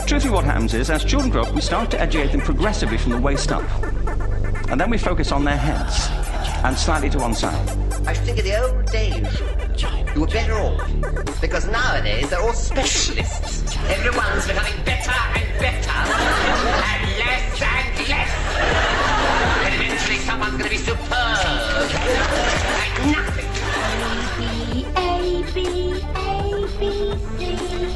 Truthfully, what happens is, as children grow up, we start to educate them progressively from the waist up. And then we focus on their heads, and slightly to one side. I think in the old days, you were better off. Because nowadays, they're all specialists. Everyone's becoming better and better, and less and less. And eventually someone's going to be superb. Like nothing.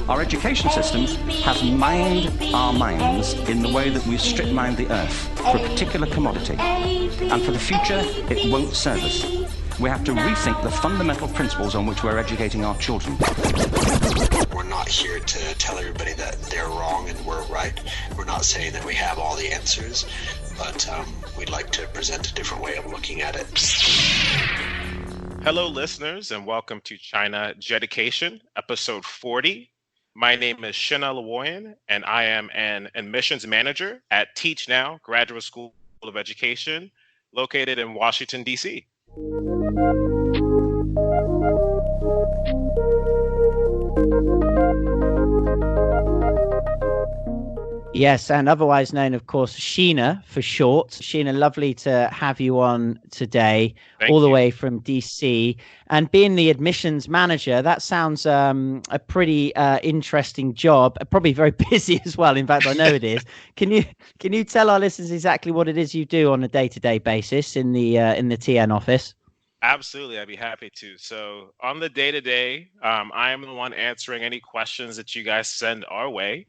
Our education system has mined our minds in the way that we strip mined the earth for a particular commodity. And for the future, it won't serve us. We have to rethink the fundamental principles on which we're educating our children. We're not here to tell everybody that they're wrong and we're right. We're not saying that we have all the answers, but we'd like to present a different way of looking at it. Hello, listeners, and welcome to China Jeducation, episode 40. My name is Shina Lawoyan, and I am an admissions manager at Teach Now Graduate School of Education, located in Washington, D.C. Yes, and otherwise known, of course, Sheena for short. Sheena, lovely to have you on today, all the way from DC. And being the admissions manager, that sounds a pretty interesting job. Probably very busy as well. In fact, I know it is. Can you tell our listeners exactly what it is you do on a day-to-day basis in the TN office? Absolutely, I'd be happy to. So on the day-to-day, I am the one answering any questions that you guys send our way.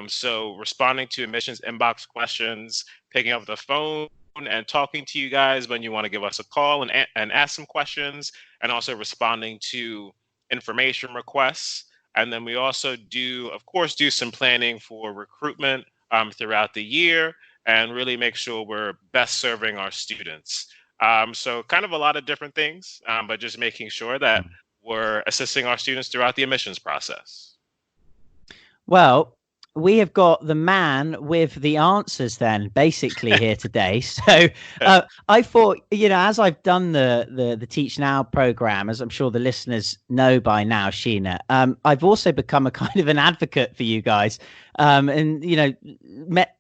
So responding to admissions inbox questions, picking up the phone and talking to you guys when you want to give us a call and ask some questions, and also responding to information requests. And then we also do some planning for recruitment throughout the year and really make sure we're best serving our students. So kind of a lot of different things, but just making sure that we're assisting our students throughout the admissions process. Well, we have got the man with the answers then basically here today. So I thought, as I've done the Teach Now program, as I'm sure the listeners know by now, Sheena, I've also become a kind of an advocate for you guys, and, met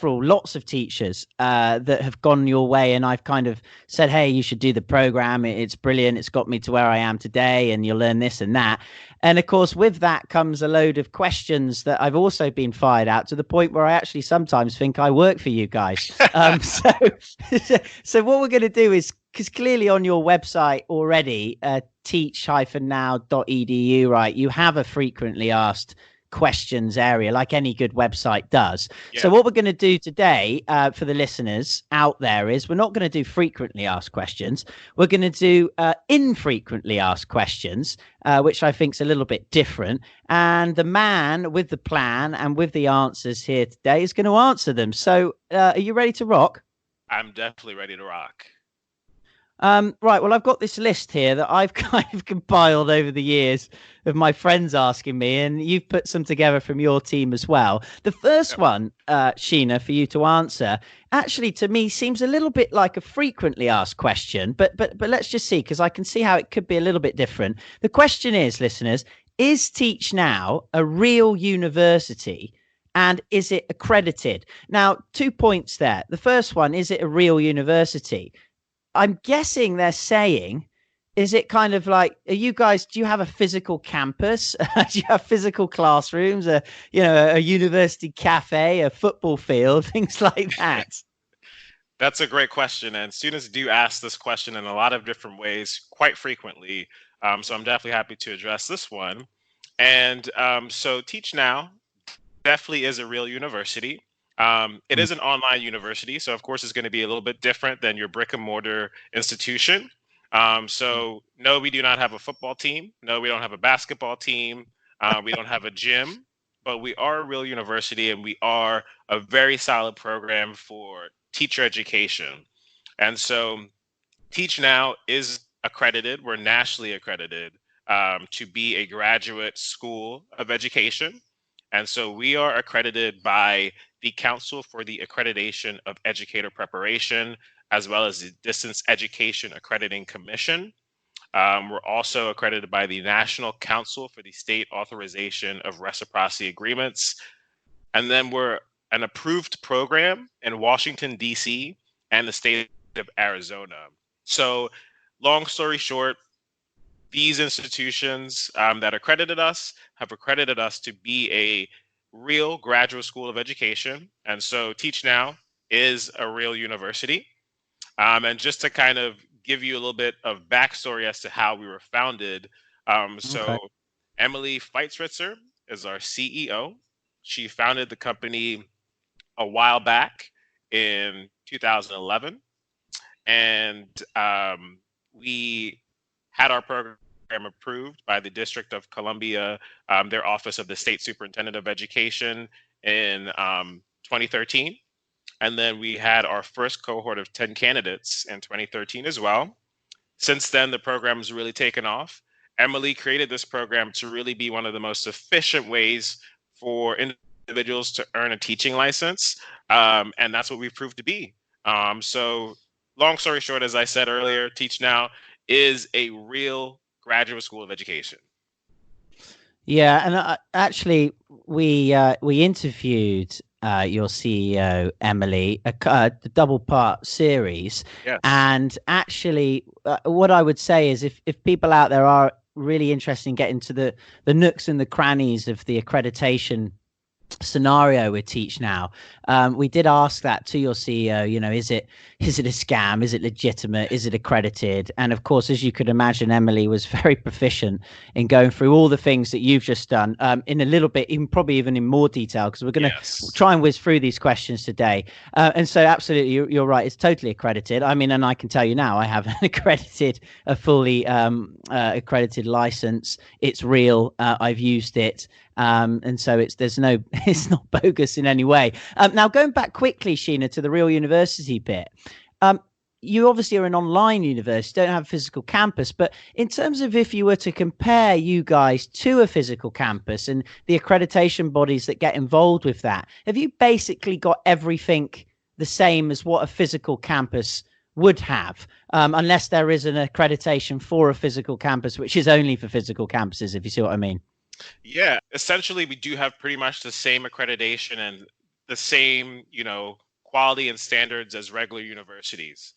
lots of teachers that have gone your way, and I've kind of said, hey, you should do the program. It's brilliant. It's got me to where I am today, and you'll learn this and that. And of course, with that comes a load of questions that I've also been fired out, to the point where I actually sometimes think I work for you guys. So what we're going to do is, because clearly on your website already, teach-now.edu, right, you have a frequently asked questions area, like any good website does. Yeah. So what we're going to do today for the listeners out there is, we're not going to do frequently asked questions. We're going to do infrequently asked questions, which I think is a little bit different. And the man with the plan and with the answers here today is going to answer them. So are you ready to rock? I'm definitely ready to rock. Right, well, I've got this list here that I've kind of compiled over the years of my friends asking me, and you've put some together from your team as well. The first one, Sheena, for you to answer, actually to me seems a little bit like a frequently asked question, but let's just see, because I can see how it could be a little bit different. The question is, listeners, is Teach Now a real university? And is it accredited? Now, 2 points there. The first one, is it a real university? I'm guessing they're saying, is it kind of like, do you have a physical campus? Do you have physical classrooms, a university cafe, a football field, things like that? That's a great question. And students do ask this question in a lot of different ways quite frequently. So I'm definitely happy to address this one. And so Teach Now definitely is a real university. It is an online university, so of course it's going to be a little bit different than your brick and mortar institution. So no, we do not have a football team. No, we don't have a basketball team. We don't have a gym, but we are a real university, and we are a very solid program for teacher education. And so Teach Now is accredited. We're nationally accredited to be a graduate school of education. And so we are accredited by the Council for the Accreditation of Educator Preparation, as well as the Distance Education Accrediting Commission. We're also accredited by the National Council for the State Authorization of Reciprocity Agreements. And then we're an approved program in Washington, D.C. and the state of Arizona. So long story short, these institutions that accredited us have accredited us to be a real graduate school of education. And so Teach Now is a real university. And just to kind of give you a little bit of backstory as to how we were founded. So Emily Feitsritzer is our CEO. She founded the company a while back in 2011. And we had our program approved by the District of Columbia, their Office of the State Superintendent of Education in 2013. And then we had our first cohort of 10 candidates in 2013 as well. Since then, the program has really taken off. Emily created this program to really be one of the most efficient ways for individuals to earn a teaching license. And that's what we've proved to be. So long story short, as I said earlier, Teach Now is a real graduate school of education. Yeah, and actually, we interviewed your CEO Emily, a double-part series. Yes. And actually, what I would say is, if people out there are really interested in getting to the nooks and the crannies of the accreditation scenario with Teach Now, we did ask that to your CEO. You know, is it a scam? Is it legitimate? Is it accredited? And of course, as you could imagine, Emily was very proficient in going through all the things that you've just done in a little bit, probably even in more detail, because we're going to try and whiz through these questions today. And so absolutely, you're right. It's totally accredited. I mean, and I can tell you now, I have a fully accredited license. It's real. I've used it. And so it's not bogus in any way. Now, going back quickly, Sheena, to the real university bit, you obviously are an online university, don't have a physical campus, but in terms of if you were to compare you guys to a physical campus and the accreditation bodies that get involved with that, have you basically got everything the same as what a physical campus would have, unless there is an accreditation for a physical campus, which is only for physical campuses, if you see what I mean? Yeah, essentially, we do have pretty much the same accreditation and the same, quality and standards as regular universities.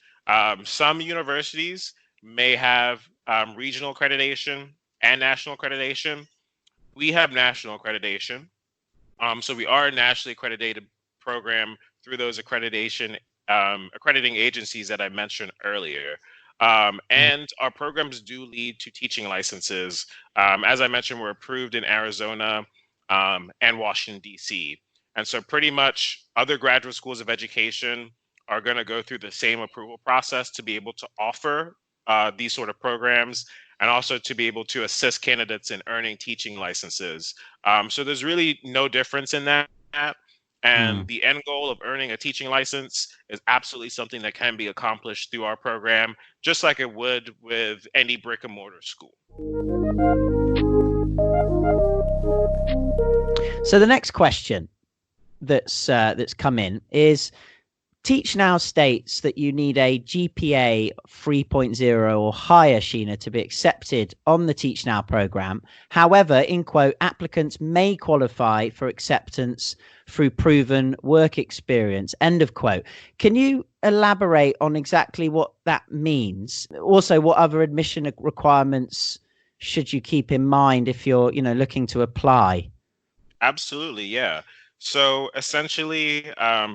Some universities may have regional accreditation and national accreditation. We have national accreditation. So we are a nationally accredited program through those accrediting agencies that I mentioned earlier. And our programs do lead to teaching licenses. As I mentioned, we're approved in Arizona and Washington, D.C. And so pretty much other graduate schools of education are going to go through the same approval process to be able to offer these sort of programs, and also to be able to assist candidates in earning teaching licenses. So there's really no difference in that. And the end goal of earning a teaching license is absolutely something that can be accomplished through our program, just like it would with any brick and mortar school. So the next question that's come in is, Teach Now states that you need a GPA 3.0 or higher, Sheena, to be accepted on the Teach Now program. However, in quote, applicants may qualify for acceptance through proven work experience, end of quote. Can you elaborate on exactly what that means? Also, what other admission requirements should you keep in mind if you're, looking to apply? Absolutely, yeah. So essentially,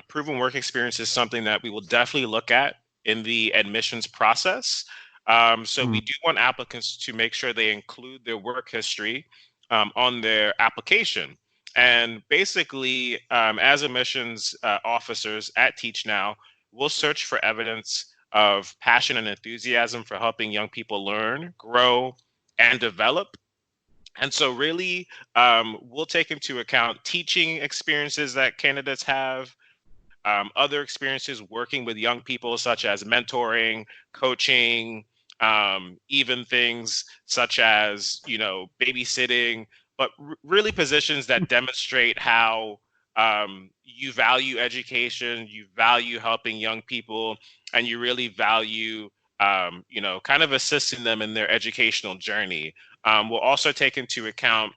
proven work experience is something that we will definitely look at in the admissions process. We do want applicants to make sure they include their work history on their application. And basically, as admissions officers at Teach Now, we'll search for evidence of passion and enthusiasm for helping young people learn, grow, and develop. And so really, we'll take into account teaching experiences that candidates have, other experiences working with young people, such as mentoring, coaching, even things such as, babysitting, but really positions that demonstrate how you value education, you value helping young people, and you really value kind of assisting them in their educational journey. We'll also take into account,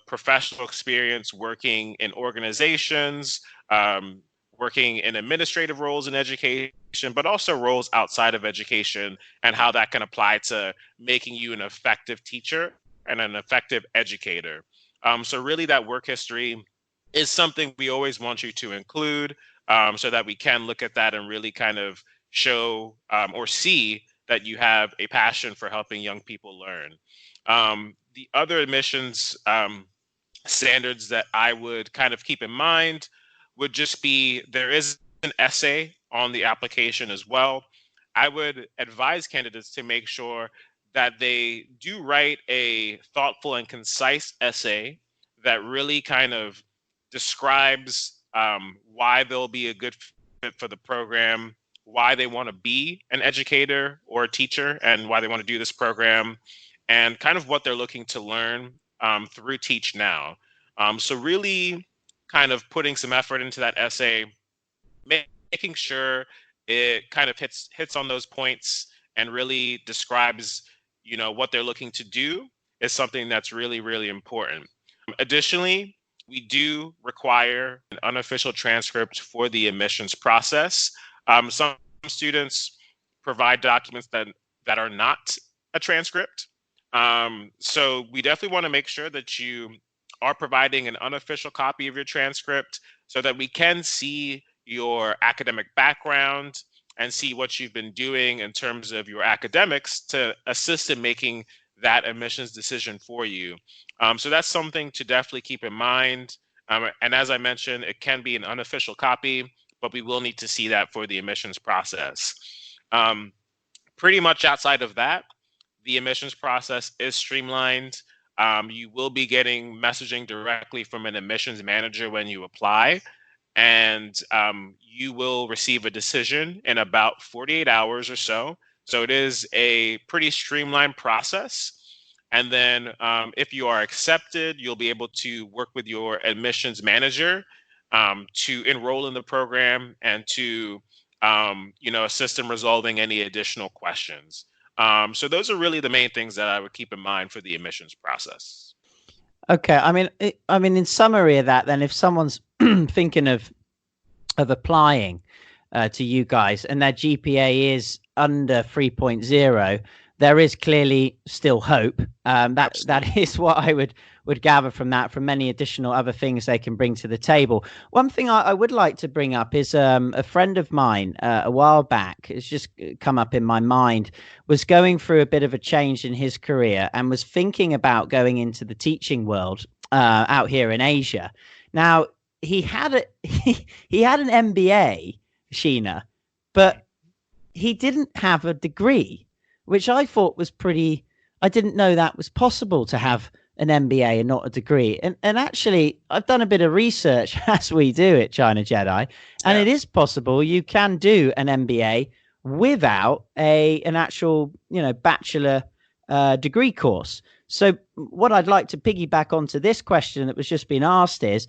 professional experience working in organizations, working in administrative roles in education, but also roles outside of education, and how that can apply to making you an effective teacher and an effective educator. So really that work history is something we always want you to include, so that we can look at that and really kind of show or see that you have a passion for helping young people learn. The other admissions standards that I would kind of keep in mind would just be, there is an essay on the application as well. I would advise candidates to make sure that they do write a thoughtful and concise essay that really kind of describes why they'll be a good fit for the program, why they want to be an educator or a teacher, and why they want to do this program, and kind of what they're looking to learn through Teach Now. So really kind of putting some effort into that essay, making sure it kind of hits on those points and really describes, what they're looking to do, is something that's really, really important. Additionally, we do require an unofficial transcript for the admissions process. Some students provide documents that are not a transcript. So we definitely want to make sure that you are providing an unofficial copy of your transcript so that we can see your academic background and see what you've been doing in terms of your academics to assist in making that admissions decision for you. So that's something to definitely keep in mind. And as I mentioned, it can be an unofficial copy, but we will need to see that for the admissions process. Pretty much outside of that, the admissions process is streamlined. You will be getting messaging directly from an admissions manager when you apply, and you will receive a decision in about 48 hours or so. So it is a pretty streamlined process. And then if you are accepted, you'll be able to work with your admissions manager to enroll in the program and to assist in resolving any additional questions. So those are really the main things that I would keep in mind for the admissions process. Okay, I mean, in summary of that, then, if someone's thinking of applying to you guys and their GPA is under 3.0, there is clearly still hope. That is what I would gather from that, from many additional other things they can bring to the table. One thing I would like to bring up is a friend of mine a while back, it's just come up in my mind, was going through a bit of a change in his career and was thinking about going into the teaching world out here in Asia. Now, he had an MBA, Sheena, but he didn't have a degree, which I thought was pretty. I didn't know that was possible to have an MBA and not a degree. And actually, I've done a bit of research as we do at China Jedi, and it is possible. You can do an MBA without an actual, bachelor degree course. So what I'd like to piggyback onto this question that was just being asked is,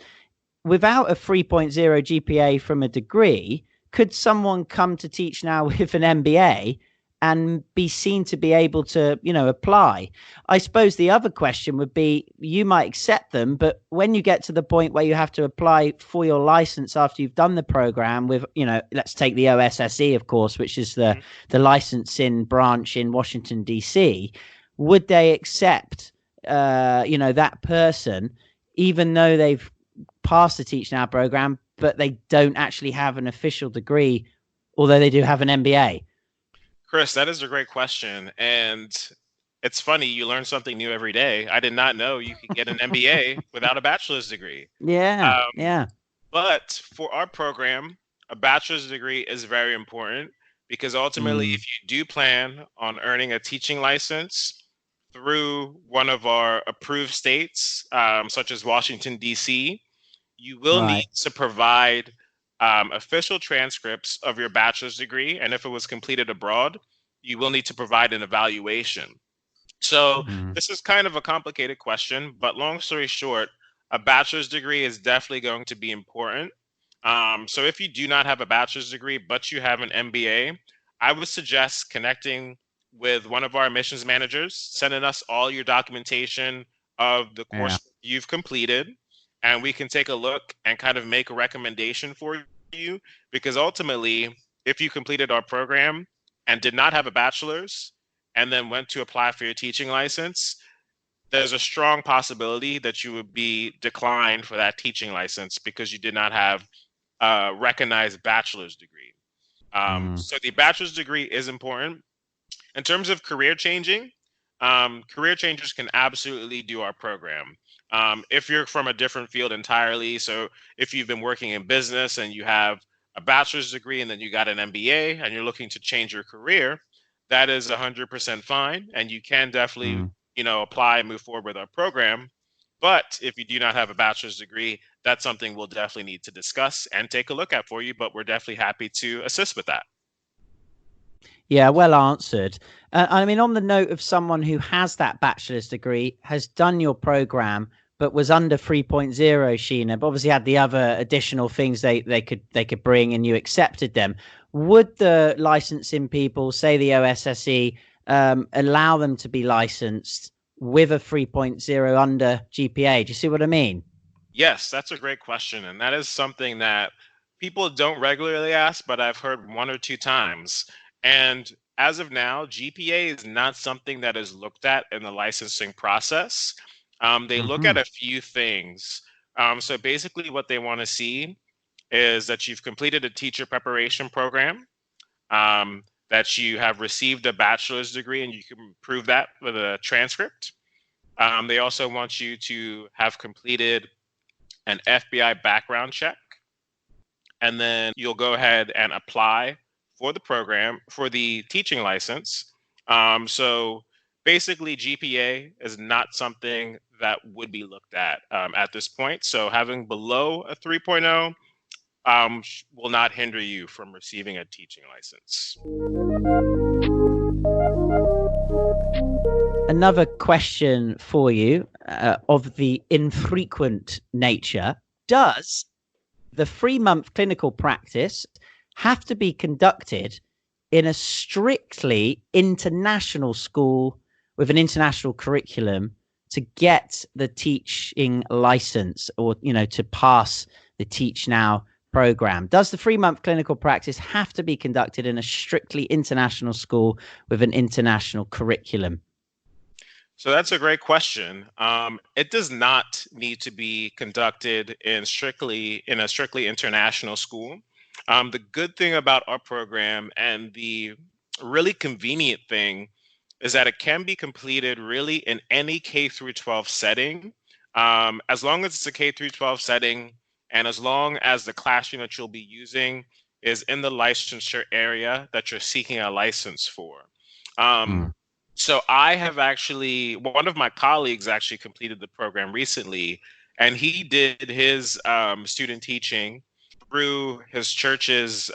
without a 3.0 GPA from a degree, could someone come to Teach Now with an MBA and be seen to be able to, apply? I suppose the other question would be, you might accept them, but when you get to the point where you have to apply for your license after you've done the program with, let's take the OSSE, of course, which is the licensing branch in Washington, D.C., would they accept, that person, even though they've passed the Teach Now program, but they don't actually have an official degree, although they do have an MBA? Chris, that is a great question. And it's funny, you learn something new every day. I did not know you could get an MBA without a bachelor's degree. Yeah. But for our program, a bachelor's degree is very important, because ultimately, if you do plan on earning a teaching license through one of our approved states, such as Washington, D.C., you will need to provide official transcripts of your bachelor's degree. And if it was completed abroad, you will need to provide an evaluation. So this is kind of a complicated question, but long story short, a bachelor's degree is definitely going to be important. So if you do not have a bachelor's degree, but you have an MBA, I would suggest connecting with one of our admissions managers, sending us all your documentation of the course you've completed, and we can take a look and kind of make a recommendation for you. Because ultimately, if you completed our program and did not have a bachelor's and then went to apply for your teaching license, there's a strong possibility that you would be declined for that teaching license because you did not have a recognized bachelor's degree. So the bachelor's degree is important. In terms of career changing, career changers can absolutely do our program. If you're from a different field entirely, so if you've been working in business and you have a bachelor's degree and then you got an MBA and you're looking to change your career, that is 100% fine. And you can definitely, apply and move forward with our program. But if you do not have a bachelor's degree, that's something we'll definitely need to discuss and take a look at for you. But we're definitely happy to assist with that. Yeah, well answered. I mean, on the note of someone who has that bachelor's degree, has done your program, but was under 3.0, Sheena, but obviously had the other additional things they could bring, and you accepted them. Would the licensing people, say the OSSE, allow them to be licensed with a 3.0 under GPA? Do you see what I mean? Yes, that's a great question. And that is something that people don't regularly ask, but I've heard one or two times. And as of now, GPA is not something that is looked at in the licensing process. They look at a few things. So basically what they want to see is that you've completed a teacher preparation program, that you have received a bachelor's degree, and you can prove that with a transcript. They also want you to have completed an FBI background check, and then you'll go ahead and apply for the program, for the teaching license. So basically GPA is not something that would be looked at this point. So having below a 3.0 will not hinder you from receiving a teaching license. Another question for you of the infrequent nature. Does the 3-month clinical practice have to be conducted in a strictly international school with an international curriculum to get the teaching license, or, to pass the Teach Now program? Does the 3-month clinical practice have to be conducted in a strictly international school with an international curriculum? So that's a great question. It does not need to be conducted in a strictly international school. The good thing about our program, and the really convenient thing, is that it can be completed really in any K through 12 setting, as long as it's a K through 12 setting, and as long as the classroom that you'll be using is in the licensure area that you're seeking a license for. So I have actually, one of my colleagues actually completed the program recently, and he did his student teaching through his church's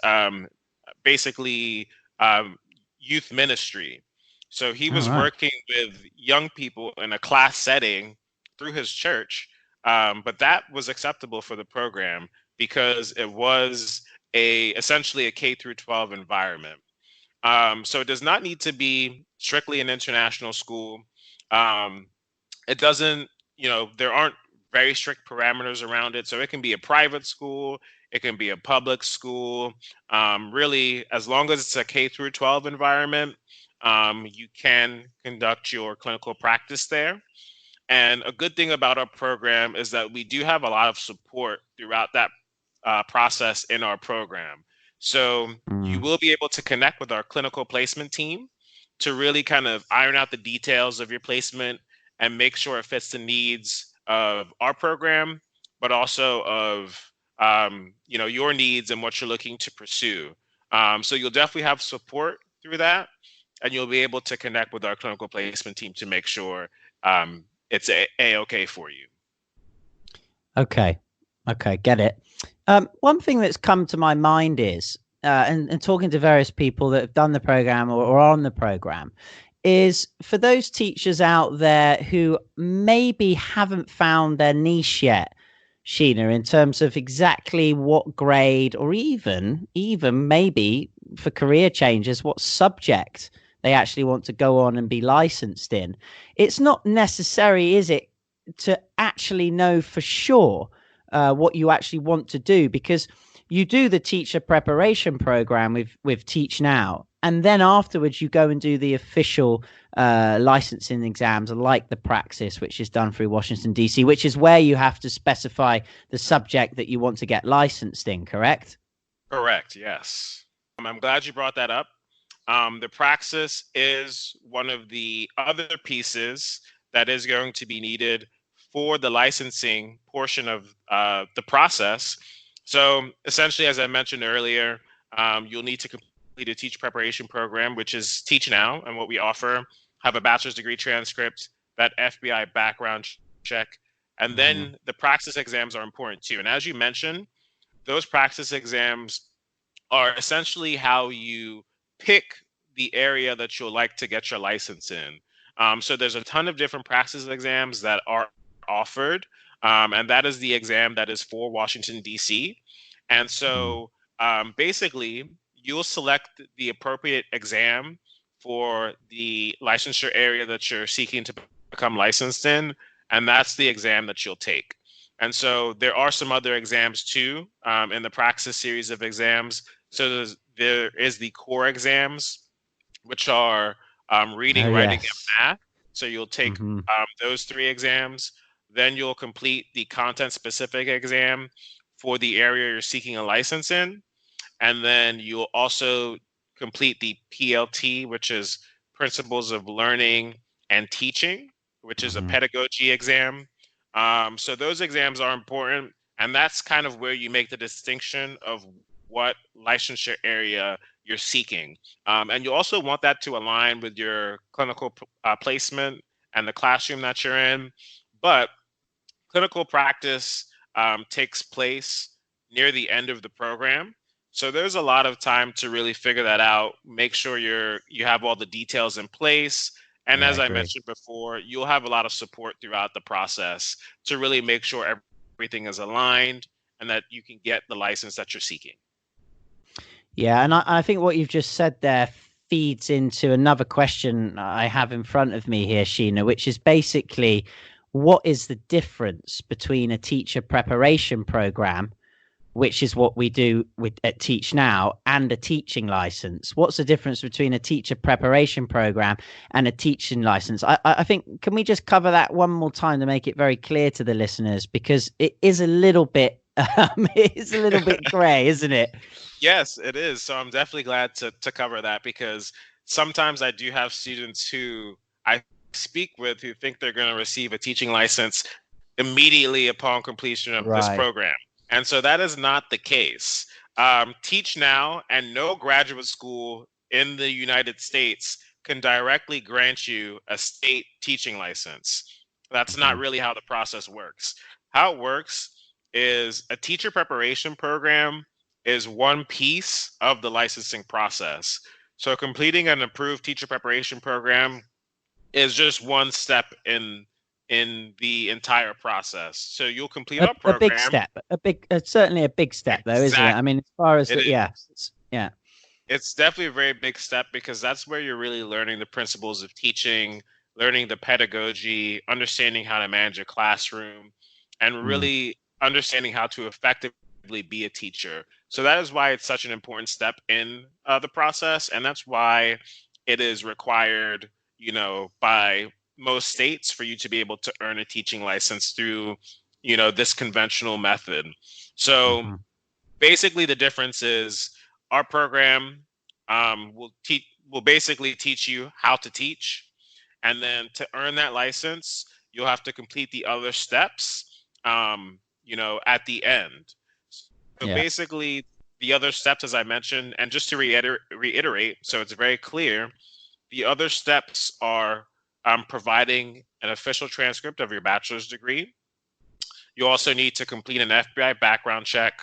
youth ministry. So he was working with young people in a class setting through his church, but that was acceptable for the program because it was essentially a K through 12 environment. So it does not need to be strictly an international school. It doesn't, there aren't very strict parameters around it. So it can be a private school, it can be a public school. Really, as long as it's a K through 12 environment, you can conduct your clinical practice there. And a good thing about our program is that we do have a lot of support throughout that process in our program. So you will be able to connect with our clinical placement team to really kind of iron out the details of your placement and make sure it fits the needs of our program, but also of your needs and what you're looking to pursue. So you'll definitely have support through that, and you'll be able to connect with our clinical placement team to make sure it's a-okay for you. Okay, get it. One thing that's come to my mind is, and talking to various people that have done the program or are on the program, is for those teachers out there who maybe haven't found their niche yet. Sheena, in terms of exactly what grade, or even maybe for career changes, what subject they actually want to go on and be licensed in. It's not necessary, is it, to actually know for sure what you actually want to do, because you do the teacher preparation program with Teach Now, and then afterwards you go and do the official licensing exams, like the praxis, which is done through Washington DC, which is where you have to specify the subject that you want to get licensed in, correct? Correct, yes. I'm glad you brought that up. The praxis is one of the other pieces that is going to be needed for the licensing portion of the process. So essentially, as I mentioned earlier, you'll need to complete a teacher preparation program, which is Teach Now, and what we offer, have a bachelor's degree transcript, that FBI background check, and then the praxis exams are important too. And as you mentioned, those praxis exams are essentially how you pick the area that you'll like to get your license in. So there's a ton of different praxis exams that are offered, and that is the exam that is for Washington, D.C. And so basically, you'll select the appropriate exam for the licensure area that you're seeking to become licensed in, and that's the exam that you'll take. And so there are some other exams too in the praxis series of exams. So there is the core exams, which are reading, writing, and math. So you'll take those 3 exams. Then you'll complete the content-specific exam for the area you're seeking a license in. And then you'll also complete the PLT, which is Principles of Learning and Teaching, which is a pedagogy exam. So those exams are important, and that's kind of where you make the distinction of what licensure area you're seeking. And you also want that to align with your clinical placement and the classroom that you're in. But clinical practice takes place near the end of the program. So there's a lot of time to really figure that out, make sure you have all the details in place. And as I mentioned before, you'll have a lot of support throughout the process to really make sure everything is aligned and that you can get the license that you're seeking. Yeah, and I think what you've just said there feeds into another question I have in front of me here, Sheena, which is basically, what is the difference between a teacher preparation program, which is what we do at Teach Now, and a teaching license? What's the difference between a teacher preparation program and a teaching license? I think, can we just cover that one more time to make it very clear to the listeners, because it is a little bit gray, isn't it? Yes, it is. So I'm definitely glad to cover that, because sometimes I do have students who I speak with who think they're going to receive a teaching license immediately upon completion of this program. And so that is not the case. Teach Now and no graduate school in the United States can directly grant you a state teaching license. That's not really how the process works. How it works is a teacher preparation program is one piece of the licensing process. So completing an approved teacher preparation program is just one step in the entire process. So you'll complete our program. A big step, certainly a big step, though, isn't it? I mean, as far as it's definitely a very big step, because that's where you're really learning the principles of teaching, learning the pedagogy, understanding how to manage a classroom, and really understanding how to effectively be a teacher. So that is why it's such an important step in the process, and that's why it is required, by most states for you to be able to earn a teaching license through, this conventional method. So basically the difference is our program will basically teach you how to teach. And then to earn that license, you'll have to complete the other steps, at the end. So basically the other steps, as I mentioned, and just to reiterate, so it's very clear, the other steps are providing an official transcript of your bachelor's degree. You also need to complete an FBI background check.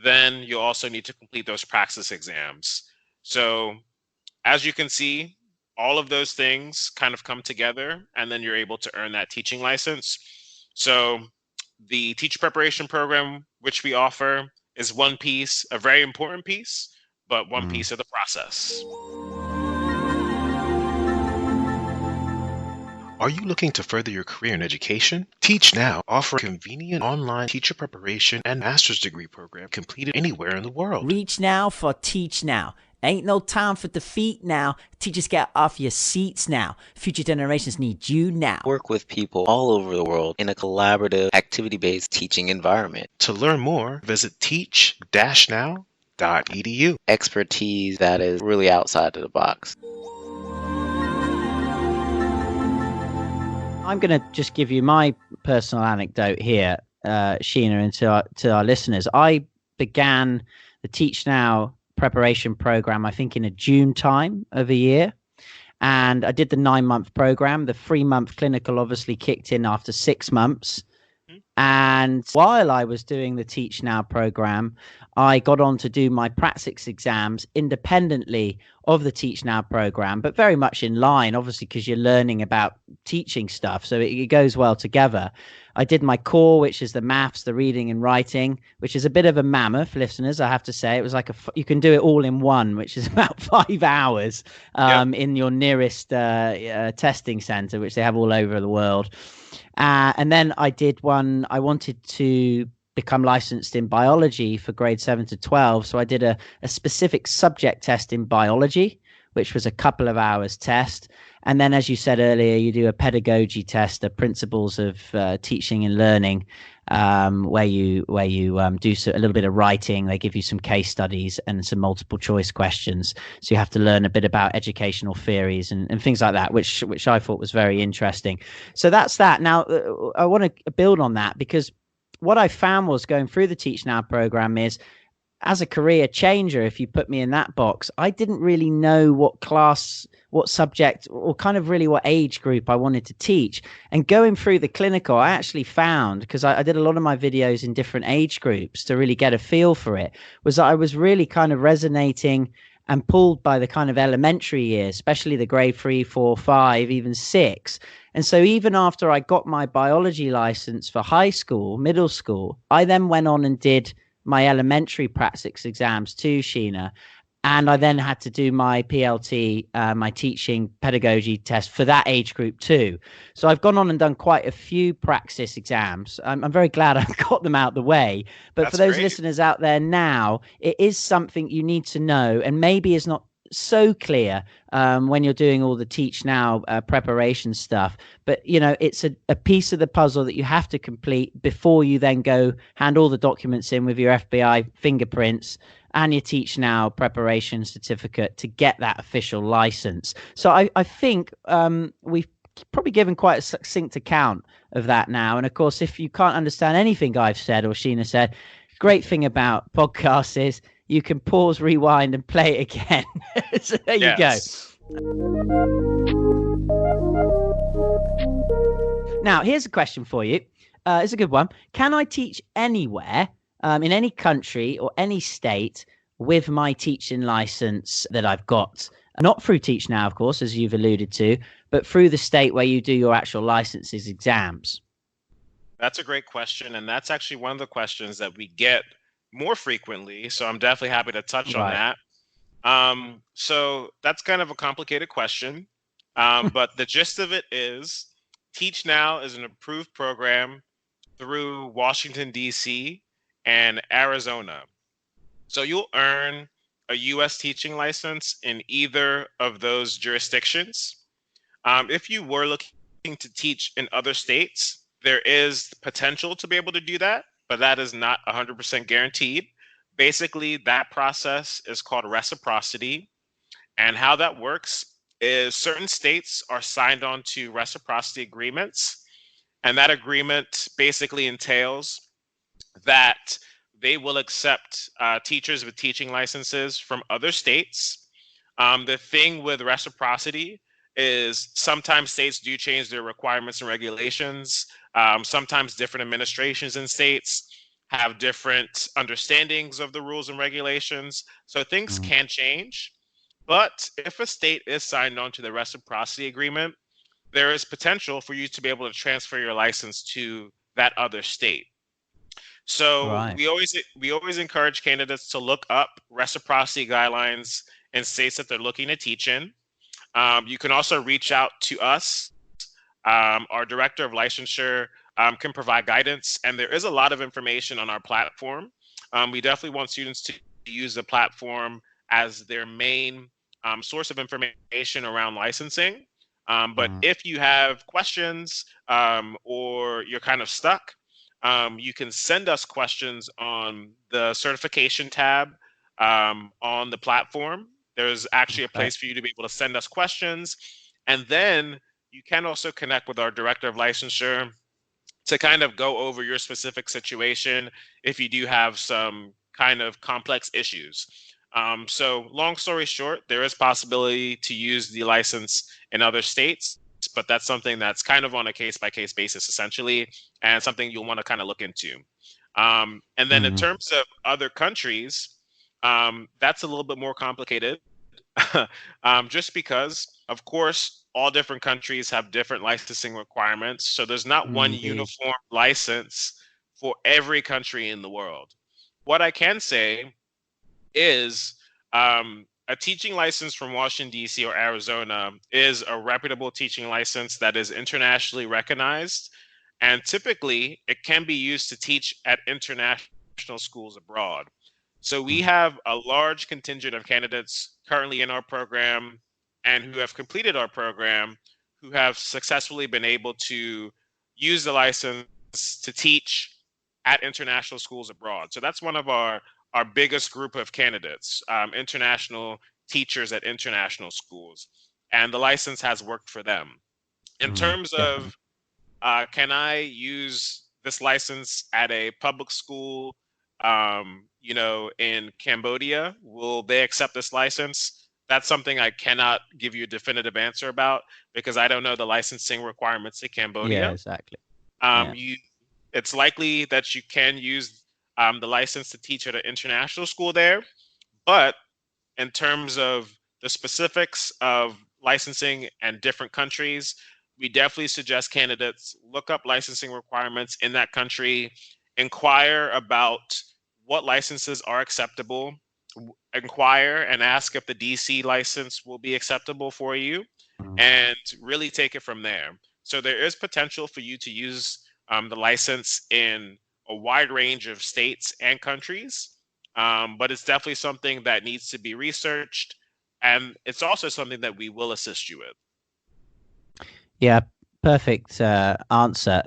Then you also need to complete those praxis exams. So as you can see, all of those things kind of come together, and then you're able to earn that teaching license. So The teacher preparation program, which we offer, is one piece, a very important piece, but one piece of the process. Are you looking to further your career in education? Teach Now offers a convenient online teacher preparation and master's degree program completed anywhere in the world. Reach now for Teach Now. Ain't no time for defeat now. Teachers, get off your seats now. Future generations need you now. Work with people all over the world in a collaborative, activity-based teaching environment. To learn more, visit teach-now.edu. Expertise that is really outside of the box. I'm going to just give you my personal anecdote here, Sheena, and to our listeners. I began the Teach Now preparation program, I think, in a June time of a year. And I did the 9-month program. The 3-month clinical obviously kicked in after 6 months. And while I was doing the Teach Now program, I got on to do my practice exams independently of the Teach Now program, but very much in line, obviously, because you're learning about teaching stuff. So it goes well together. I did my core, which is the maths, the reading and writing, which is a bit of a mammoth, listeners, I have to say. It was like you can do it all in one, which is about 5 hours in your nearest testing center, which they have all over the world. And then I did one. I wanted to become licensed in biology for grade 7 to 12. So I did a specific subject test in biology, which was a couple of hours test. And then, as you said earlier, you do a pedagogy test, the principles of teaching and learning, where you do a little bit of writing. They give you some case studies and some multiple choice questions. So you have to learn a bit about educational theories and things like that, which I thought was very interesting. So that's that. Now, I want to build on that, because what I found was going through the Teach Now program is, as a career changer, if you put me in that box, I didn't really know what class, what subject, or kind of really what age group I wanted to teach. And going through the clinical, I actually found, because I did a lot of my videos in different age groups to really get a feel for it, was that I was really kind of resonating and pulled by the kind of elementary years, especially the grade 3, 4, 5, even 6. And so even after I got my biology license for high school, middle school, I then went on and did my elementary practice exams too, Sheena. And I then had to do my PLT, my teaching pedagogy test for that age group too. So I've gone on and done quite a few praxis exams. I'm very glad I got them out the way. But That's for those great. listeners out there now, it is something you need to know, and maybe is not so clear when you're doing all the Teach Now preparation stuff. But, you know, it's a piece of the puzzle that you have to complete before you then go hand all the documents in with your FBI fingerprints and your Teach Now preparation certificate to get that official license. So I think we've probably given quite a succinct account of that now. And of course, if you can't understand anything I've said or Sheena said, great thing about podcasts is you can pause, rewind, and play it again. So there you go. Now, here's a question for you. It's a good one. Can I teach anywhere, in any country or any state, with my teaching license that I've got? Not through Teach Now, of course, as you've alluded to, but through the state where you do your actual licenses exams. That's a great question. And that's actually one of the questions that we get more frequently. So I'm definitely happy to touch on that. So that's kind of a complicated question. But the gist of it is Teach Now is an approved program through Washington, D.C. and Arizona. So you'll earn a U.S. teaching license in either of those jurisdictions. If you were looking to teach in other states, there is potential to be able to do that, but that is not 100% guaranteed. Basically, that process is called reciprocity. And how that works is certain states are signed on to reciprocity agreements. And that agreement basically entails that they will accept teachers with teaching licenses from other states. The thing with reciprocity is sometimes states do change their requirements and regulations. Sometimes different administrations in states have different understandings of the rules and regulations. So things can change. But if a state is signed on to the reciprocity agreement, there is potential for you to be able to transfer your license to that other state. So Right. we always encourage candidates to look up reciprocity guidelines in states that they're looking to teach in. You can also reach out to us. Our director of licensure can provide guidance, and there is a lot of information on our platform. We definitely want students to use the platform as their main source of information around licensing. But if you have questions or you're kind of stuck, you can send us questions on the certification tab on the platform. There's actually a place for you to be able to send us questions. And then you can also connect with our director of licensure to kind of go over your specific situation if you do have some kind of complex issues. So long story short, there is possibility to use the license in other states, but that's something that's kind of on a case-by-case basis, essentially, and something you'll want to kind of look into. And then in terms of other countries, that's a little bit more complicated. Just because, of course, all different countries have different licensing requirements. So there's not one Indeed. uniform license for every country in the world. What I can say is a teaching license from Washington, D.C. or Arizona is a reputable teaching license that is internationally recognized. And typically, it can be used to teach at international schools abroad. So we have a large contingent of candidates currently in our program and who have completed our program who have successfully been able to use the license to teach at international schools abroad. So that's one of our biggest group of candidates, international teachers at international schools. And the license has worked for them. In terms of, can I use this license at a public school in Cambodia? Will they accept this license? That's something I cannot give you a definitive answer about because I don't know the licensing requirements in Cambodia. Yeah, exactly. It's likely that you can use the license to teach at an international school there, but in terms of the specifics of licensing and different countries, we definitely suggest candidates look up licensing requirements in that country, inquire about what licenses are acceptable, inquire and ask if the DC license will be acceptable for you, and really take it from there. So there is potential for you to use the license in a wide range of states and countries, but it's definitely something that needs to be researched, and it's also something that we will assist you with. Yeah, perfect answer.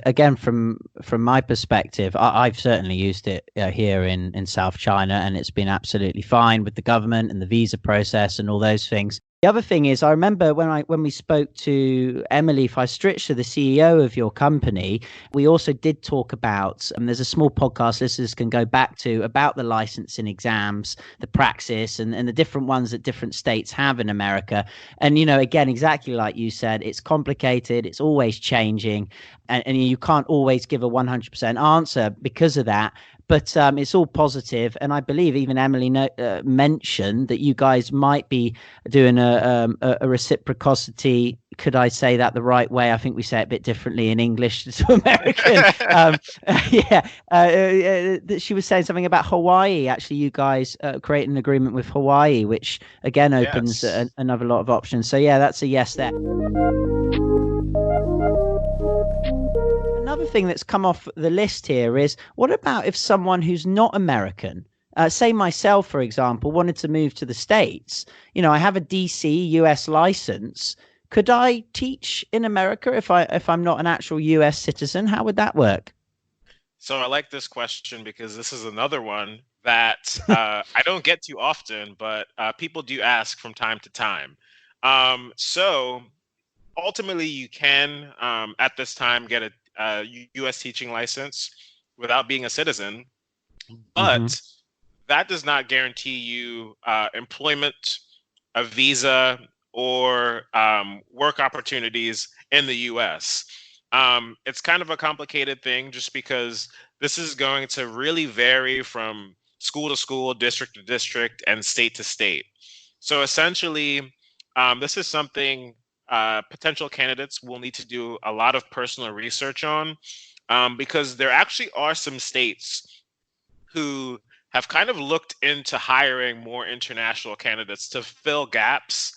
Again, from my perspective, I've certainly used it here in South China, and it's been absolutely fine with the government and the visa process and all those things. The other thing is, I remember when we spoke to Emily Feistrichter, the CEO of your company, we also did talk about, and there's a small podcast listeners can go back to about the licensing exams, the praxis, and the different ones that different states have in America. And, again, exactly like you said, it's complicated, it's always changing, and you can't always give a 100% answer because of that. But it's all positive, and I believe even Emily mentioned that you guys might be doing a reciprocity. Could I say that the right way? I think we say it a bit differently in English to American. She was saying something about Hawaii. Actually, you guys create an agreement with Hawaii, which again opens another lot of options. So yeah, that's a yes there. Another thing that's come off the list here is, what about if someone who's not American, say myself, for example, wanted to move to the States? I have a DC US license. Could I teach in America if I'm not an actual US citizen? How would that work? So I like this question because this is another one that I don't get too often, but people do ask from time to time. So ultimately, you can, at this time, get a U.S. teaching license without being a citizen, but that does not guarantee you employment, a visa, or work opportunities in the U.S. It's kind of a complicated thing just because this is going to really vary from school to school, district to district, and state to state. So essentially, this is something potential candidates will need to do a lot of personal research on. because there actually are some states who have kind of looked into hiring more international candidates to fill gaps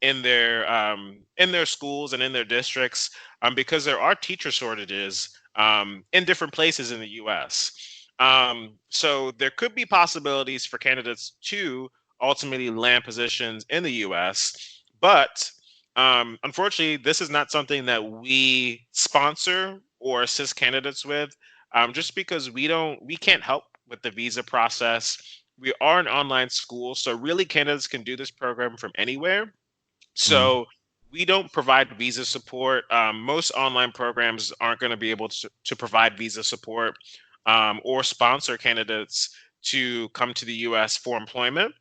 in their schools and in their districts, because there are teacher shortages in different places in the U.S. So there could be possibilities for candidates to ultimately land positions in the U.S., but unfortunately, this is not something that we sponsor or assist candidates with, just because we can't help with the visa process. We are an online school, so really candidates can do this program from anywhere. So we don't provide visa support. Most online programs aren't going to be able to provide visa support or sponsor candidates to come to the U.S. for employment.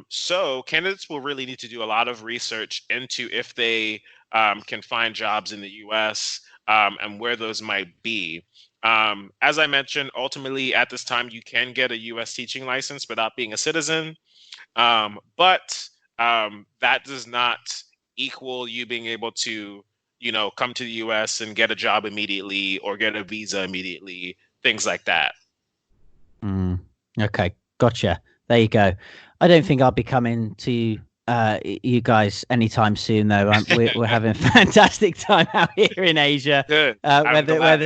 So candidates will really need to do a lot of research into if they can find jobs in the U.S. And where those might be. As I mentioned, ultimately at this time, you can get a U.S. teaching license without being a citizen, but that does not equal you being able to, come to the U.S. and get a job immediately or get a visa immediately, things like that. Okay, gotcha. There you go. I don't think I'll be coming to you guys anytime soon, though. We're having a fantastic time out here in Asia. Good. Where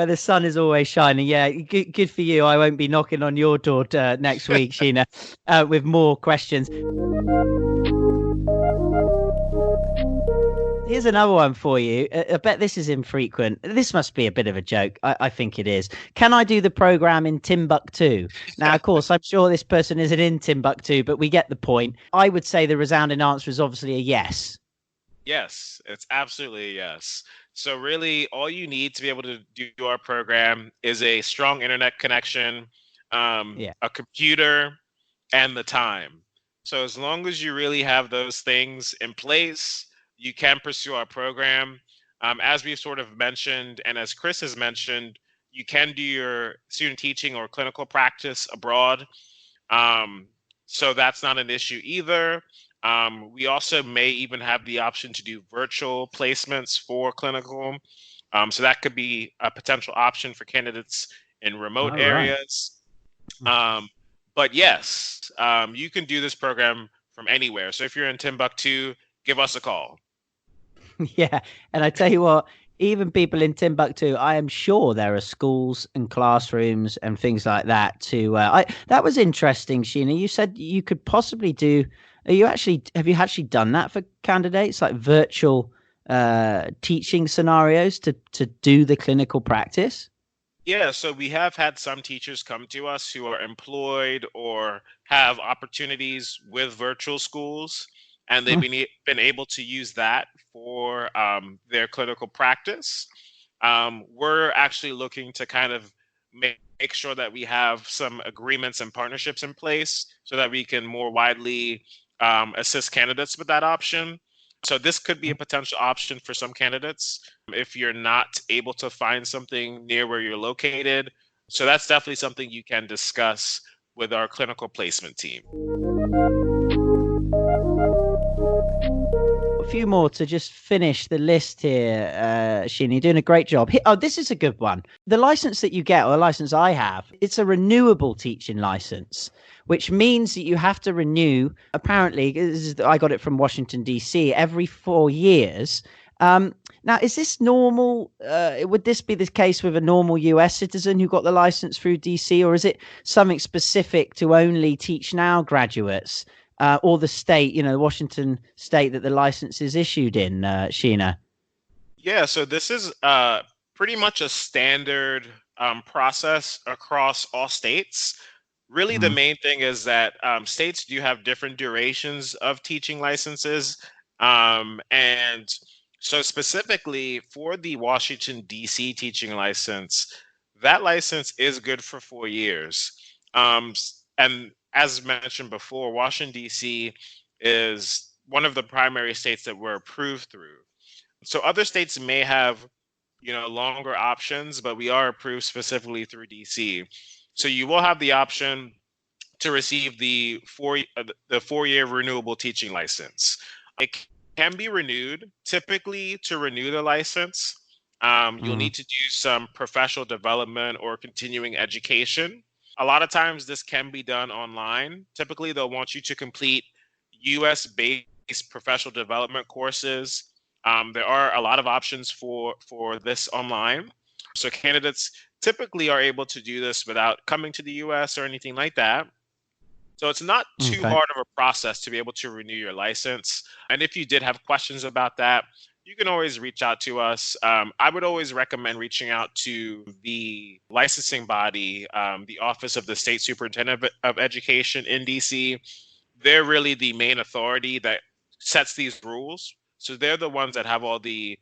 the sun is always shining. Yeah, good for you. I won't be knocking on your door next week, Sheena, with more questions. Here's another one for you. I bet this is infrequent. This must be a bit of a joke. I think it is. Can I do the program in Timbuktu? Now, of course, I'm sure this person isn't in Timbuktu, but we get the point. I would say the resounding answer is obviously a yes. Yes, it's absolutely a yes. So really, all you need to be able to do our program is a strong internet connection, a computer, and the time. So as long as you really have those things in place, you can pursue our program. As we've sort of mentioned, and as Chris has mentioned, you can do your student teaching or clinical practice abroad. So that's not an issue either. We also may even have the option to do virtual placements for clinical. So that could be a potential option for candidates in remote areas. But yes, you can do this program from anywhere. So if you're in Timbuktu, give us a call. Yeah, and I tell you what, even people in Timbuktu, I am sure there are schools and classrooms and things like that too. That was interesting, Sheena. You said you could possibly do. Have you actually done that for candidates, like virtual teaching scenarios to do the clinical practice? Yeah, so we have had some teachers come to us who are employed or have opportunities with virtual schools, and they've been able to use that for their clinical practice. We're actually looking to kind of make sure that we have some agreements and partnerships in place so that we can more widely assist candidates with that option. So this could be a potential option for some candidates if you're not able to find something near where you're located. So that's definitely something you can discuss with our clinical placement team. A few more to just finish the list here, Sheena. You're doing a great job. This is a good one. The license that you get, or the license I have, it's a renewable teaching license, which means that you have to renew, apparently, I got it from Washington, D.C., every 4 years. Now, is this normal? Would this be the case with a normal US citizen who got the license through DC, or is it something specific to only Teach Now graduates or the state, the Washington state that the license is issued in, Sheena? Yeah, so this is pretty much a standard process across all states. Really, the main thing is that states do have different durations of teaching licenses. And so specifically for the Washington, D.C. teaching license, that license is good for 4 years. And as mentioned before, Washington, D.C. is one of the primary states that we're approved through. So other states may have, longer options, but we are approved specifically through D.C. So you will have the option to receive the 4-year renewable teaching license. It can be renewed. Typically, to renew the license, You'll need to do some professional development or continuing education. A lot of times this can be done online. Typically, they'll want you to complete US-based professional development courses. There are a lot of options for this online. So candidates typically are able to do this without coming to the US or anything like that. So it's not too hard of a process to be able to renew your license. And if you did have questions about that, you can always reach out to us. I would always recommend reaching out to the licensing body, the Office of the State Superintendent of Education in DC. They're really the main authority that sets these rules. So they're the ones that have all the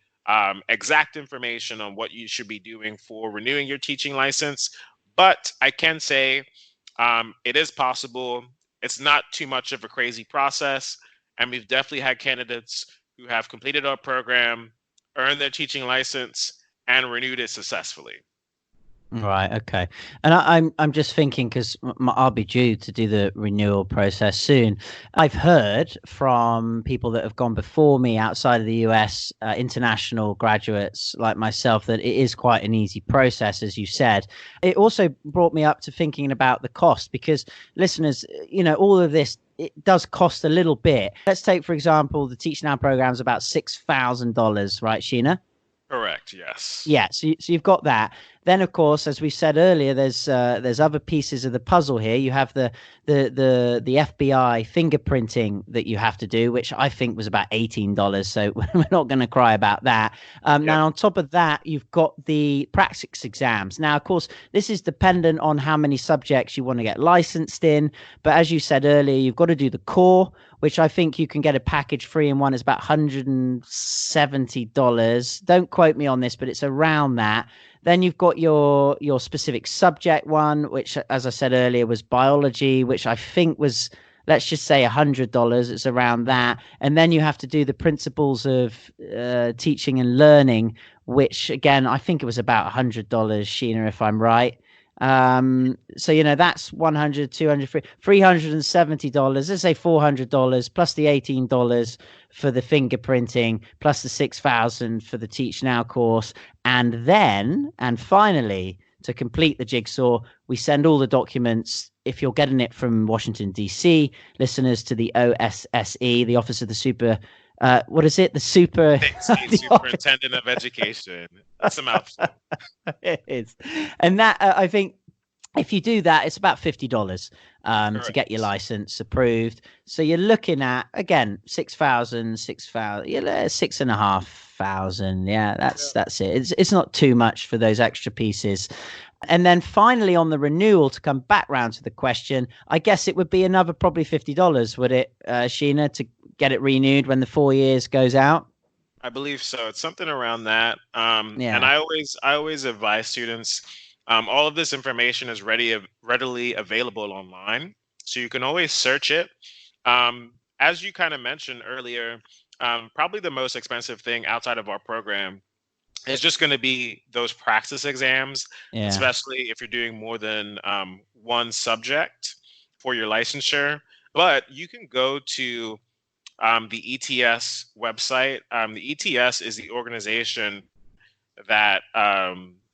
exact information on what you should be doing for renewing your teaching license. But I can say it is possible. It's not too much of a crazy process. And we've definitely had candidates who have completed our program, earned their teaching license, and renewed it successfully. Right. Okay. And I'm just thinking, because I'll be due to do the renewal process soon. I've heard from people that have gone before me outside of the US, international graduates like myself, that it is quite an easy process, as you said. It also brought me up to thinking about the cost, because listeners, all of this, it does cost a little bit. Let's take, for example, the Teach Now program is about $6,000, right, Sheena? Correct. Yes. Yeah. So you've got that. Then, of course, as we said earlier, there's other pieces of the puzzle here. You have the FBI fingerprinting that you have to do, which I think was about $18. So we're not going to cry about that. Now, on top of that, you've got the practice exams. Now, of course, this is dependent on how many subjects you want to get licensed in. But as you said earlier, you've got to do the core, which I think you can get a package 3-in-1 is about $170. Don't quote me on this, but it's around that. Then you've got your specific subject one, which, as I said earlier, was biology, which I think was, let's just say, $100. It's around that. And then you have to do the principles of teaching and learning, which, again, I think it was about $100, Sheena, if I'm right. So that's $100, $200, $370. Let's say $400 plus the $18 for the fingerprinting, plus the $6,000 for the Teach Now course. And finally, to complete the jigsaw, we send all the documents, if you're getting it from Washington, D.C., listeners, to the OSSE, the Office of the Super, what is it? The Superintendent of Education. That's a mouthful. It is. And that, I think, if you do that, it's about $50 to get your license approved. So you're looking at, again, $6,500. Yeah, that's it. It's not too much for those extra pieces. And then finally, on the renewal, to come back round to the question, I guess it would be another probably $50, would it, Sheena, to get it renewed when the 4 years goes out? I believe so. It's something around that. And I always advise students, all of this information is readily available online, so you can always search it. As you kind of mentioned earlier, probably the most expensive thing outside of our program is just going to be those practice exams, especially if you're doing more than one subject for your licensure. But you can go to the ETS website. The ETS is the organization that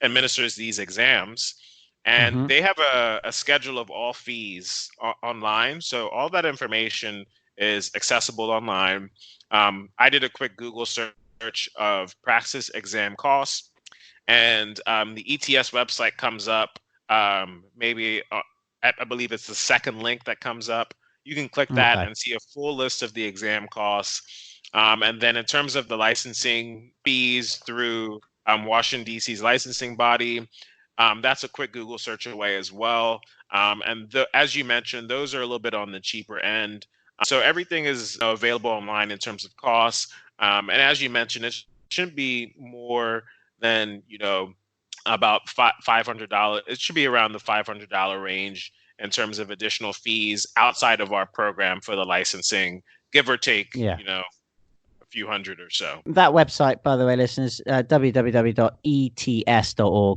administers these exams, and they have a schedule of all fees online. So all that information is accessible online. I did a quick Google search of practice exam costs, and the ETS website comes up. Maybe I believe it's the second link that comes up. You can click that and see a full list of the exam costs. And then in terms of the licensing fees through Washington, D.C.'s licensing body, that's a quick Google search away as well. And as you mentioned, those are a little bit on the cheaper end. So everything is available online in terms of costs. And as you mentioned, it shouldn't be more than, about $500. It should be around the $500 range in terms of additional fees outside of our program for the licensing, give or take, a few hundred or so. That website, by the way, listeners, www.ets.org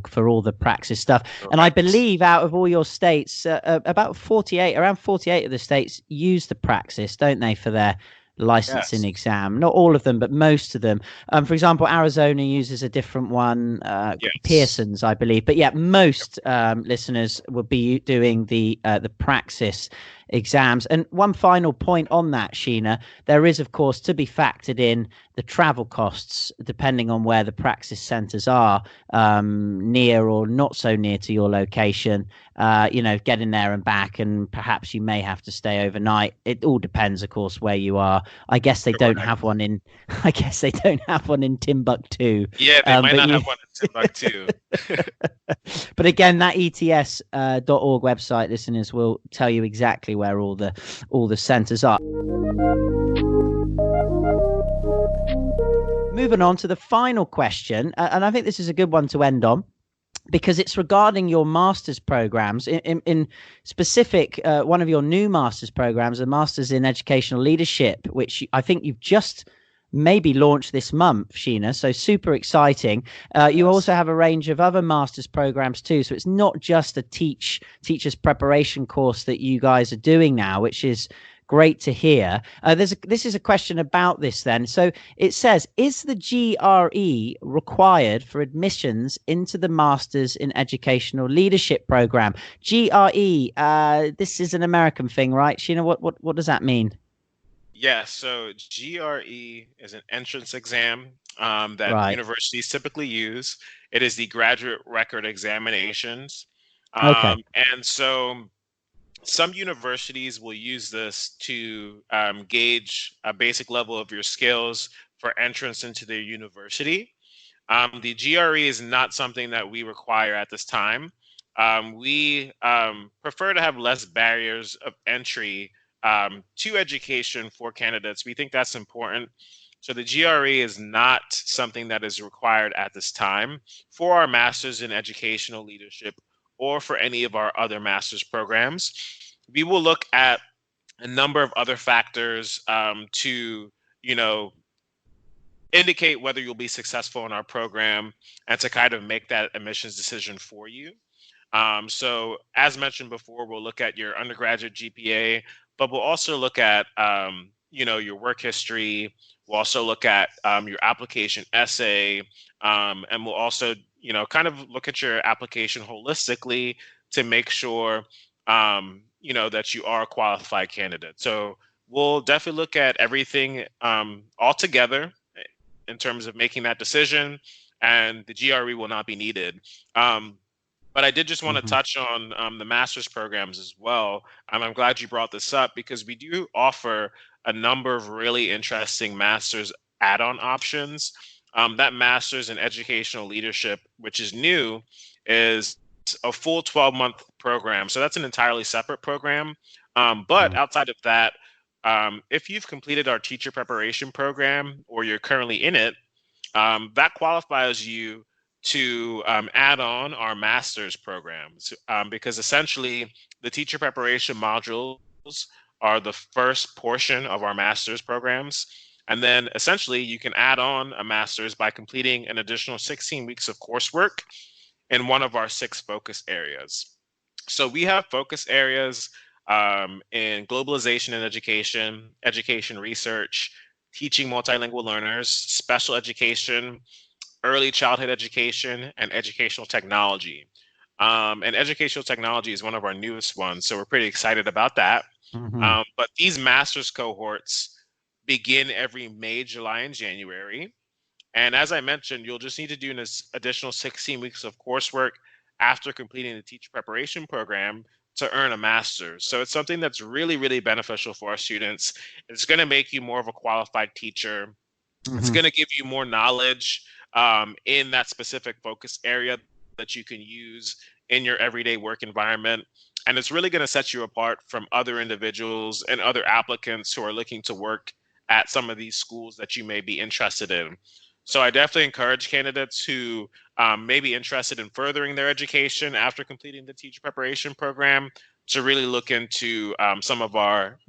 for all the praxis stuff. Correct. And I believe out of all your states, around 48 of the states use the praxis, don't they, for their licensing Yes. exam. Not all of them, but most of them. For example, Arizona uses a different one, Yes. Pearson's, I believe. But yeah, most listeners will be doing the praxis exams. And one final point on that, Sheena, there is, of course, to be factored in the travel costs, depending on where the praxis centres are, near or not so near to your location. Getting there and back, and perhaps you may have to stay overnight. It all depends, of course, where you are. I guess they don't have one in. I guess they don't have one in Timbuktu. Yeah, they might But not have one in Timbuktu. but again, that ets.org website, listeners, will tell you exactly where all the centres are. Moving on to the final question, and I think this is a good one to end on, because it's regarding your master's programs. In specific, one of your new master's programs, a master's in educational leadership, which I think you've just maybe launched this month, Sheena. So super exciting. You also have a range of other master's programs too. So it's not just a teacher's preparation course that you guys are doing now, which is great to hear. This is a question about this then. So it says, is the GRE required for admissions into the Masters in Educational Leadership program? GRE, this is an American thing, right? Sheena, what does that mean? Yeah, so GRE is an entrance exam that universities typically use. It is the graduate record examinations. Okay. And so some universities will use this to gauge a basic level of your skills for entrance into their university. The GRE is not something that we require at this time. We prefer to have less barriers of entry to education for candidates. We think that's important. So the GRE is not something that is required at this time for our Masters in Educational Leadership or for any of our other master's programs. We will look at a number of other factors to, indicate whether you'll be successful in our program and to kind of make that admissions decision for you. So as mentioned before, we'll look at your undergraduate GPA, but we'll also look at, your work history. We'll also look at your application essay, and we'll also, kind of look at your application holistically to make sure, that you are a qualified candidate. So we'll definitely look at everything all together in terms of making that decision, and the GRE will not be needed. But I did just want to touch on the master's programs as well. I'm glad you brought this up because we do offer a number of really interesting master's add-on options. That master's in educational leadership, which is new, is a full 12-month program. So that's an entirely separate program. But outside of that, if you've completed our teacher preparation program or you're currently in it, that qualifies you to add on our master's programs because essentially the teacher preparation modules are the first portion of our master's programs. And then essentially you can add on a master's by completing an additional 16 weeks of coursework in one of our 6 focus areas. So we have focus areas in globalization and education, education research, teaching multilingual learners, special education, early childhood education, and educational technology. And educational technology is one of our newest ones, so we're pretty excited about that. But these master's cohorts begin every May, July, and January. And as I mentioned, you'll just need to do an additional 16 weeks of coursework after completing the teacher preparation program to earn a master's. So it's something that's really, really beneficial for our students. It's going to make you more of a qualified teacher. It's going to give you more knowledge in that specific focus area that you can use in your everyday work environment. And it's really going to set you apart from other individuals and other applicants who are looking to work at some of these schools that you may be interested in. So I definitely encourage candidates who may be interested in furthering their education after completing the teacher preparation program to really look into some of our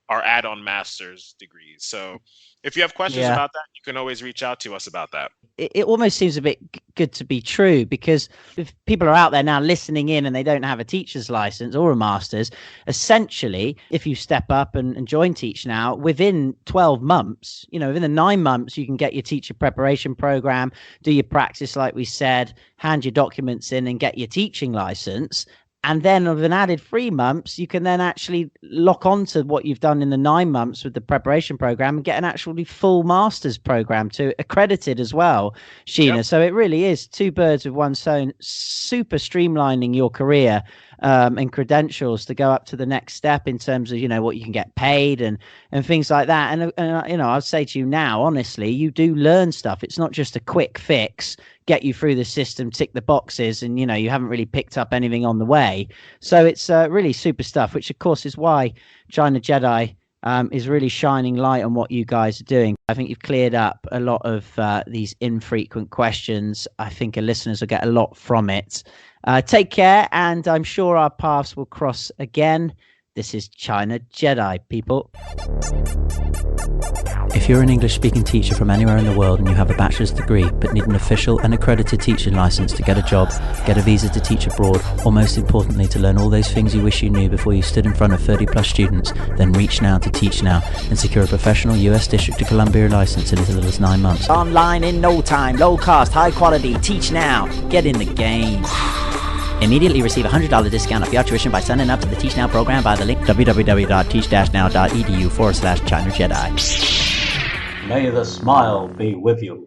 our add-on master's degrees. So if you have questions about that, you can always reach out to us about that. It almost seems a bit good to be true, because if people are out there now listening in and they don't have a teacher's license or a master's, essentially, if you step up and join Teach Now, within 12 months, within the 9 months, you can get your teacher preparation program, do your practice like we said, hand your documents in and get your teaching license. And then with an added 3 months, you can then actually lock onto what you've done in the 9 months with the preparation program and get an actually full master's program to accredited as well, Sheena. Yep. So it really is 2 birds with one stone, super streamlining your career and credentials to go up to the next step in terms of, what you can get paid and things like that. And I'll say to you now, honestly, you do learn stuff. It's not just a quick fix, get you through the system, tick the boxes, and, you haven't really picked up anything on the way. So it's really super stuff, which, of course, is why China Jedi is really shining light on what you guys are doing. I think you've cleared up a lot of these infrequent questions. I think our listeners will get a lot from it. Take care, and I'm sure our paths will cross again. This is China Jedi, people. If you're an English-speaking teacher from anywhere in the world and you have a bachelor's degree but need an official and accredited teaching license to get a job, get a visa to teach abroad, or most importantly to learn all those things you wish you knew before you stood in front of 30-plus students, then reach now to Teach Now and secure a professional US District of Columbia license in as little as 9 months. Online in no time, low cost, high quality. Teach Now. Get in the game. Immediately receive a $100 discount off your tuition by signing up to the Teach Now program via the link www.teach-now.edu/China Jedi. May the smile be with you.